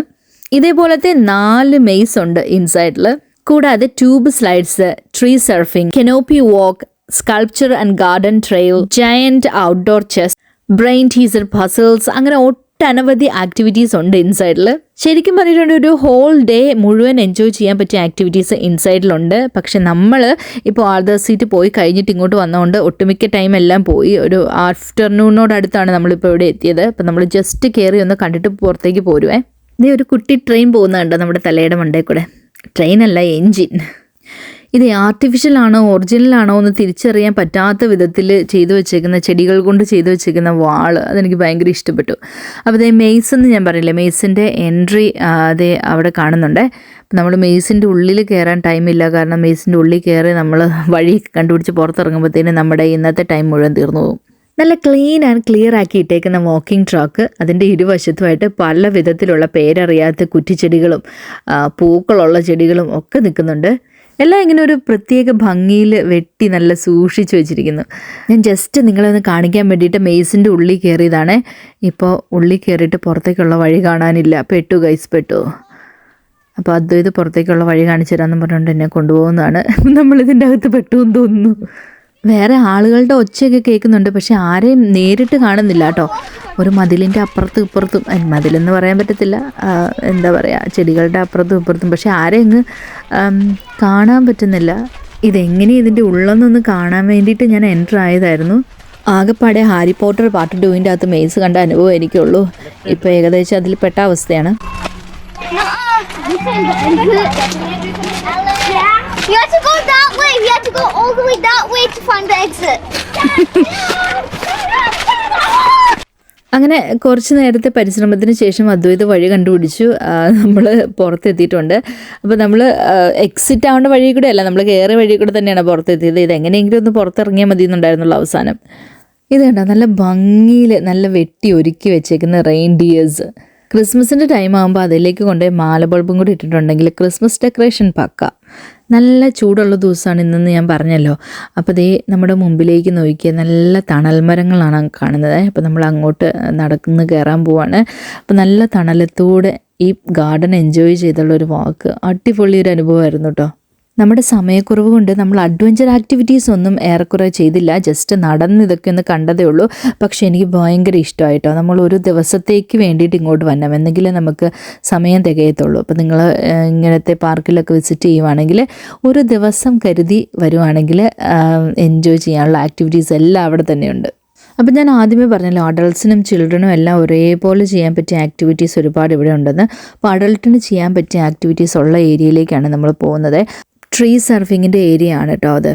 Speaker 1: ഇതേപോലത്തെ 4 മെയ്സ് ഉണ്ട് ഇൻസൈഡിൽ. കൂടാതെ tube slides, tree surfing, canopy walk, sculpture and garden trail, giant outdoor chess, brain teaser puzzles, അങ്ങനെ ഒട്ടനവധി ആക്ടിവിറ്റീസ് ഉണ്ട് ഇൻസൈഡിൽ. ശരിക്കും പറഞ്ഞിട്ടുണ്ടെങ്കിൽ ഒരു ഹോൾ ഡേ മുഴുവൻ എൻജോയ് ചെയ്യാൻ പറ്റിയ ആക്ടിവിറ്റീസ് ഇൻസൈഡിലുണ്ട്. പക്ഷെ നമ്മൾ ഇപ്പോൾ ആർദേഴ്സ് സീറ്റ് പോയി കഴിഞ്ഞിട്ട് ഇങ്ങോട്ട് വന്നതുകൊണ്ട് ഒട്ടുമിക്ക ടൈം എല്ലാം പോയി. ഒരു ആഫ്റ്റർനൂണോടടുത്താണ് നമ്മളിപ്പോൾ ഇവിടെ എത്തിയത്. അപ്പം നമ്മൾ ജസ്റ്റ് കയറി ഒന്ന് കണ്ടിട്ട് പുറത്തേക്ക് പോരുവേ. ഇതേ ഒരു കുട്ടി ട്രെയിൻ പോകുന്നുണ്ട് നമ്മുടെ തലയുടെ മണ്ടേ കൂടെ. ട്രെയിനല്ല, എൻജിൻ. ഇത് ആർട്ടിഫിഷ്യൽ ആണോ ഒറിജിനൽ ആണോ എന്ന് തിരിച്ചറിയാൻ പറ്റാത്ത വിധത്തിൽ ചെയ്തു വെച്ചേക്കുന്ന, ചെടികൾ കൊണ്ട് ചെയ്തു വെച്ചേക്കുന്ന വാള്, അതെനിക്ക് ഭയങ്കര ഇഷ്ടപ്പെട്ടു. അപ്പോൾ അതേ മെയ്സ് എന്ന് ഞാൻ പറയില്ലേ, മെയ്സിൻ്റെ എൻട്രി അതേ അവിടെ കാണുന്നുണ്ട്. നമ്മൾ മെയ്സിൻ്റെ ഉള്ളിൽ കയറാൻ ടൈമില്ല, കാരണം മെയ്സിൻ്റെ ഉള്ളിൽ കയറി നമ്മൾ വഴി കണ്ടുപിടിച്ച് പുറത്തിറങ്ങുമ്പോഴത്തേനും നമ്മുടെ ഇന്നത്തെ ടൈം മുഴുവൻ തീർന്നു പോകും. നല്ല ക്ലീൻ ആൻഡ് ക്ലിയർ ആക്കി ഇട്ടേക്കുന്ന വാക്കിംഗ് ട്രാക്ക്. അതിൻ്റെ ഇരുവശത്തുമായിട്ട് പല വിധത്തിലുള്ള പേരറിയാത്ത കുറ്റിച്ചെടികളും പൂക്കളുള്ള ചെടികളും ഒക്കെ നിൽക്കുന്നുണ്ട്. എല്ലാം ഇങ്ങനെ ഒരു പ്രത്യേക ഭംഗിയിൽ വെട്ടി നല്ല സൂക്ഷിച്ച് വെച്ചിരിക്കുന്നു. ഞാൻ ജസ്റ്റ് നിങ്ങളൊന്ന് കാണിക്കാൻ വേണ്ടിയിട്ട് മെയ്സിൻ്റെ ഉള്ളിൽ കയറിയതാണ്. ഇപ്പോൾ ഉള്ളിൽ കയറിയിട്ട് പുറത്തേക്കുള്ള വഴി കാണാനില്ല. പെട്ടു. അപ്പോൾ ഇത് പുറത്തേക്കുള്ള വഴി കാണിച്ചു തരാമെന്ന് പറഞ്ഞുകൊണ്ട് എന്നെ കൊണ്ടുപോകുന്നതാണ്. നമ്മളിതിൻ്റെ അകത്ത് പെട്ടു എന്ന് തോന്നുന്നു. വേറെ ആളുകളുടെ ഒച്ചയൊക്കെ കേൾക്കുന്നുണ്ട്, പക്ഷെ ആരെയും നേരിട്ട് കാണുന്നില്ല കേട്ടോ. ഒരു മതിലിൻ്റെ അപ്പുറത്തും ഇപ്പുറത്തും, മതിലെന്ന് പറയാൻ പറ്റത്തില്ല, എന്താ പറയുക, ചെടികളുടെ അപ്പുറത്തും ഇപ്പുറത്തും, പക്ഷെ ആരെയും കാണാൻ പറ്റുന്നില്ല. ഇതെങ്ങനെ ഇതിൻ്റെ ഉള്ളൊന്നൊന്ന് കാണാൻ വേണ്ടിയിട്ട് ഞാൻ എൻ്റർ ആയതായിരുന്നു. ആകെപ്പാടെ ഹാരി പോട്ടർ പാർട്ട് 2ൻ്റെ അകത്ത് മെയ്സ് കണ്ട അനുഭവം എനിക്കുള്ളൂ. ഇപ്പോൾ ഏകദേശം അതിൽ പെട്ട അവസ്ഥയാണ്.
Speaker 4: You have to go that way. We have to go all the way that way to find the exit.
Speaker 1: അങ്ങനെ കുറച്ച് നേരത്തെ പരിശ്രമത്തിന് ശേഷം അദ്വൈത വഴി കണ്ടുപിടിച്ചു. നമ്മൾ പുറത്തെത്തിയിട്ടുണ്ട്. അപ്പോൾ നമ്മൾ എക്സിറ്റ് ആവേണ്ട വഴി കൂടെ അല്ല, നമ്മൾ കയറിയ വഴി കൂടെ തന്നെയാണ് പുറത്തെത്തിയത്. ഇതെങ്ങനെയെങ്കിലും ഒന്ന് പുറത്തിറങ്ങിയാൽ മതി എന്നുണ്ടായിരുന്നുള്ള അവസാനം. ഇത് കണ്ടോ, നല്ല ഭംഗിയിൽ നല്ല വെട്ടി ഒരുക്കി വെച്ചേക്കുന്ന റെയിൻഡിയേഴ്സ്. ക്രിസ്മസിൻ്റെ ടൈം ആകുമ്പോൾ അതിലേക്ക് കൊണ്ടുപോയി മാല ബൾബും കൂടി ഇട്ടിട്ടുണ്ടെങ്കിൽ ക്രിസ്മസ് ഡെക്കറേഷൻ പക്ക. നല്ല ചൂടുള്ള ദിവസമാണ് ഇന്നെന്ന് ഞാൻ പറഞ്ഞല്ലോ. അപ്പോൾ ദേ നമ്മുടെ മുമ്പിലേക്ക് നോക്കിയാൽ നല്ല തണൽ മരങ്ങളാണ് കാണുന്നത്. അപ്പോൾ നമ്മൾ അങ്ങോട്ട് നടന്ന് കയറാൻ പോവാണ്. അപ്പോൾ നല്ല തണലത്തൂടെ ഈ ഗാർഡൻ എൻജോയ് ചെയ്തുള്ളൊരു വാക്ക്, അടിപൊളി ഒരു അനുഭവമായിരുന്നു കേട്ടോ. നമ്മുടെ സമയക്കുറവ് കൊണ്ട് നമ്മൾ അഡ്വഞ്ചർ ആക്ടിവിറ്റീസ് ഒന്നും ഏറെക്കുറെ ചെയ്തില്ല, ജസ്റ്റ് നടന്ന് ഇതൊക്കെ ഒന്ന് കണ്ടതേ ഉള്ളൂ. പക്ഷേ എനിക്ക് ഭയങ്കര ഇഷ്ടമായിട്ടോ. നമ്മൾ ഒരു ദിവസത്തേക്ക് വേണ്ടിയിട്ട് ഇങ്ങോട്ട് വരണം, എന്നെങ്കിലും നമുക്ക് സമയം തികയത്തുള്ളൂ. അപ്പോൾ നിങ്ങൾ ഇങ്ങനത്തെ പാർക്കിലൊക്കെ വിസിറ്റ് ചെയ്യുവാണെങ്കിൽ ഒരു ദിവസം കരുതി വരുവാണെങ്കിൽ എൻജോയ് ചെയ്യാനുള്ള ആക്ടിവിറ്റീസ് എല്ലാം അവിടെ തന്നെയുണ്ട്. അപ്പം ഞാൻ ആദ്യമേ പറഞ്ഞല്ലോ, അഡൾട്ട്സിനും ചിൽഡ്രനും എല്ലാം ഒരേപോലെ ചെയ്യാൻ പറ്റിയ ആക്ടിവിറ്റീസ് ഒരുപാട് ഇവിടെ ഉണ്ടെന്ന്. അപ്പോൾ അഡൾട്ടിന് ചെയ്യാൻ പറ്റിയ ആക്ടിവിറ്റീസ് ഉള്ള ഏരിയയിലേക്കാണ് നമ്മൾ പോകുന്നത്. ട്രീ സർഫിങ്ങിൻ്റെ ഏരിയ ആണ് കേട്ടോ അത്.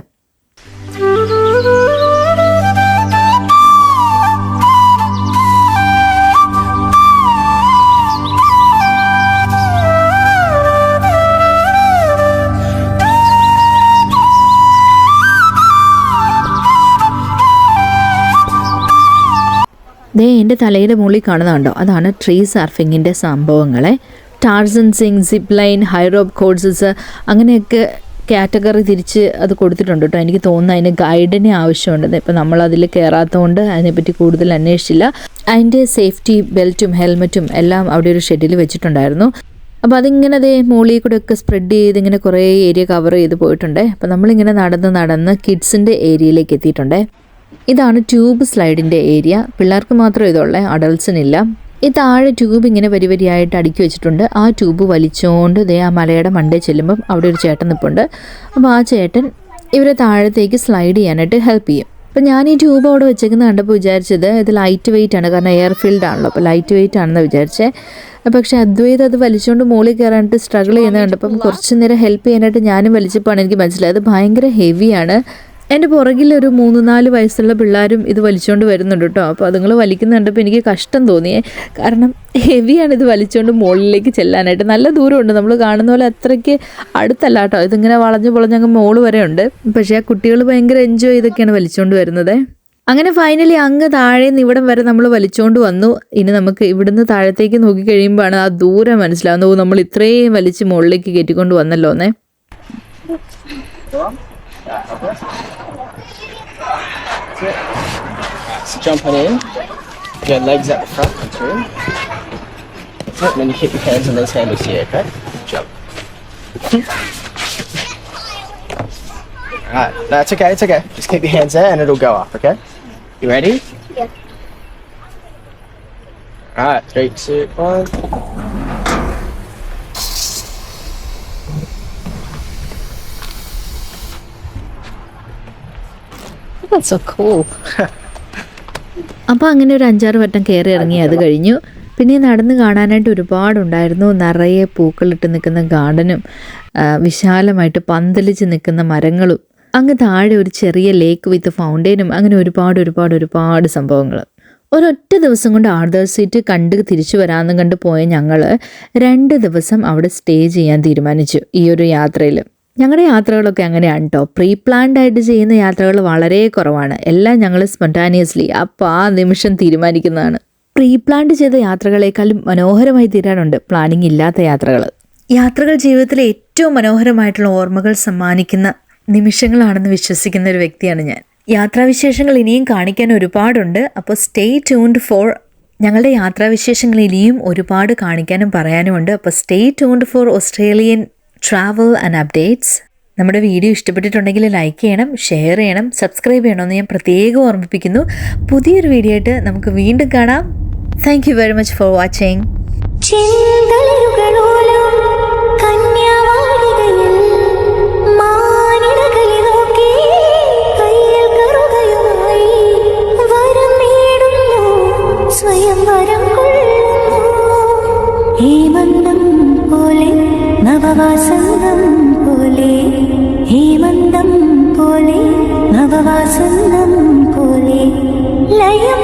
Speaker 1: ദേ എൻ്റെ തലയുടെ മുകളിൽ കാണുന്നുണ്ടോ, അതാണ് ട്രീ സർഫിങ്ങിൻ്റെ സംഭവങ്ങളെ. Tarzan swing, zip line, high rope courses അങ്ങനെയൊക്കെ കാറ്റഗറി തിരിച്ച് അത് കൊടുത്തിട്ടുണ്ട് കേട്ടോ. എനിക്ക് തോന്നുന്നു അതിന് ഗൈഡിനെ ആവശ്യമുണ്ടെന്ന്. ഇപ്പം നമ്മളതിൽ കയറാത്തതുകൊണ്ട് അതിനെപ്പറ്റി കൂടുതൽ അന്വേഷിച്ചില്ല. അതിൻ്റെ സേഫ്റ്റി ബെൽറ്റും ഹെൽമറ്റും എല്ലാം അവിടെ ഒരു ഷെഡിൽ വെച്ചിട്ടുണ്ടായിരുന്നു. അപ്പോൾ അതിങ്ങനെ അതേ മുകളിൽ കൂടെ ഒക്കെ സ്പ്രെഡ് ചെയ്ത് ഇങ്ങനെ കുറേ ഏരിയ കവർ ചെയ്ത് പോയിട്ടുണ്ട്. അപ്പോൾ നമ്മളിങ്ങനെ നടന്ന് കിഡ്സിൻ്റെ ഏരിയയിലേക്ക് എത്തിയിട്ടുണ്ട്. ഇതാണ് ട്യൂബ് സ്ലൈഡിൻ്റെ ഏരിയ. പിള്ളേർക്ക് മാത്രമേ ഇതുള്ളേ, അഡൾട്ട്സിനില്ല. ഈ താഴെ ട്യൂബ് ഇങ്ങനെ വരിവരിയായിട്ട് അടുക്കി വെച്ചിട്ടുണ്ട്. ആ ട്യൂബ് വലിച്ചുകൊണ്ട് ദേ ആ മലയുടെ മണ്ടേ ചെല്ലുമ്പം അവിടെ ഒരു ചേട്ടൻ നിൽപ്പുണ്ട്. അപ്പോൾ ആ ചേട്ടൻ ഇവരെ താഴത്തേക്ക് സ്ലൈഡ് ചെയ്യാനായിട്ട് ഹെൽപ്പ് ചെയ്യും. അപ്പോൾ ഞാൻ ഈ ട്യൂബ് അവിടെ വെച്ചേക്കുന്നത് കണ്ടപ്പോൾ വിചാരിച്ചത് ഇത് ലൈറ്റ് വെയിറ്റ് ആണ്, കാരണം എയർ ഫീൽഡ് ആണല്ലോ, അപ്പോൾ ലൈറ്റ് വെയിറ്റ് ആണെന്ന് വിചാരിച്ചേ. പക്ഷേ അദ്വൈത് അത് വലിച്ചുകൊണ്ട് മുകളിൽ കയറാനായിട്ട് സ്ട്രഗിൾ ചെയ്യുന്നത് കണ്ടപ്പം കുറച്ച് നേരം ഹെൽപ്പ് ചെയ്യാനായിട്ട് ഞാനും വലിച്ചപ്പോഴാണ് എനിക്ക് മനസ്സിലായത് ഭയങ്കര ഹെവിയാണ്. എൻ്റെ പുറകിൽ ഒരു 3-4 വയസ്സുള്ള പിള്ളേരും ഇത് വലിച്ചുകൊണ്ട് വരുന്നുണ്ട് കേട്ടോ. അപ്പോൾ അതുങ്ങൾ വലിക്കുന്ന കണ്ടപ്പോൾ എനിക്ക് കഷ്ടം തോന്നിയേ, കാരണം ഹെവിയാണ് ഇത് വലിച്ചുകൊണ്ട് മുകളിലേക്ക് ചെല്ലാനായിട്ട്. നല്ല ദൂരമുണ്ട്, നമ്മൾ കാണുന്ന പോലെ അത്രയ്ക്ക് അടുത്തല്ല കേട്ടോ. ഇതിങ്ങനെ വളഞ്ഞങ്ങ് മുകളിൽ വരെ ഉണ്ട്. പക്ഷേ ആ കുട്ടികൾ ഭയങ്കര എൻജോയ് ചെയ്തൊക്കെയാണ് വലിച്ചുകൊണ്ട് വരുന്നത്. അങ്ങനെ ഫൈനലി അങ്ങ് താഴെ നിന്ന് ഇവിടം വരെ നമ്മൾ വലിച്ചുകൊണ്ട് വന്നു. ഇനി നമുക്ക് ഇവിടുന്ന് താഴത്തേക്ക് നോക്കി കഴിയുമ്പോഴാണ് ആ ദൂരം മനസ്സിലാവുന്നത്, നമ്മൾ ഇത്രയും വലിച്ച് മുകളിലേക്ക് കയറ്റിക്കൊണ്ട് വന്നല്ലോ എന്നേ.
Speaker 5: So jumping in, your legs at the front and through. That's it, and then you keep your hands on these handles here, okay? Jump. Alright, no, it's okay. Just keep your hands there and it'll go up, okay? You ready?
Speaker 4: Yeah.
Speaker 5: Alright, 3, 2, 1.
Speaker 1: That's so cool. അപ്പോൾ അങ്ങനെ ഒരു 5-6 വട്ടം കയറി ഇറങ്ങി അത് കഴിഞ്ഞു. പിന്നെ നടന്ന് കാണാനായിട്ട് ഒരുപാടുണ്ടായിരുന്നു. നിറയെ പൂക്കളിട്ട് നിൽക്കുന്ന ഗാർഡനും വിശാലമായിട്ട് പന്തലിച്ച് നിൽക്കുന്ന മരങ്ങളും അങ്ങ് താഴെ ഒരു ചെറിയ ലേക്ക് വിത്ത് ഫൗണ്ടെയിനും അങ്ങനെ ഒരുപാട് സംഭവങ്ങൾ. ഒരൊറ്റ ദിവസം കൊണ്ട് ആർതർ സീറ്റ് കണ്ട് തിരിച്ചു വരാമെന്നും കണ്ട് പോയ ഞങ്ങൾ 2 ദിവസം അവിടെ സ്റ്റേ ചെയ്യാൻ തീരുമാനിച്ചു ഈ ഒരു യാത്രയിൽ. ഞങ്ങളുടെ യാത്രകളൊക്കെ അങ്ങനെയാണ് കേട്ടോ. പ്രീ പ്ലാൻഡ് ആയിട്ട് ചെയ്യുന്ന യാത്രകൾ വളരെ കുറവാണ്. എല്ലാം ഞങ്ങൾ സ്പോണ്ടാനിയസ്ലി അപ്പോൾ ആ നിമിഷം തീരുമാനിക്കുന്നതാണ്. പ്രീ പ്ലാൻഡ് ചെയ്ത യാത്രകളേക്കാളും മനോഹരമായി തീരാനുണ്ട് പ്ലാനിങ് ഇല്ലാത്ത യാത്രകൾ. യാത്രകൾ ജീവിതത്തിലെ ഏറ്റവും മനോഹരമായിട്ടുള്ള ഓർമ്മകൾ സമ്മാനിക്കുന്ന നിമിഷങ്ങളാണെന്ന് വിശ്വസിക്കുന്ന ഒരു വ്യക്തിയാണ് ഞാൻ. യാത്രാവിശേഷങ്ങൾ ഇനിയും കാണിക്കാൻ ഒരുപാടുണ്ട്. അപ്പോൾ സ്റ്റേ ട്യൂൺഡ് ഫോർ ഞങ്ങളുടെ യാത്രാവിശേഷങ്ങൾ ഇനിയും ഒരുപാട് കാണിക്കാനും പറയാനുമുണ്ട്. അപ്പോൾ stay tuned four Australian travel and updates. നമ്മുടെ വീഡിയോ ഇഷ്ടപ്പെട്ടിട്ടുണ്ടെങ്കിൽ ലൈക്ക് ചെയ്യണം, ഷെയർ ചെയ്യണം, സബ്സ്ക്രൈബ് ചെയ്യണമെന്ന് ഞാൻ പ്രത്യേകം ഓർമ്മിപ്പിക്കുന്നു. പുതിയൊരു വീഡിയോ ആയിട്ട് നമുക്ക് വീണ്ടും കാണാം. Thank you very much for watching.
Speaker 2: നവവാസന്തം പോലെ ഹേമന്തം പോലെ നവവാസന്തം പോലെ ലയം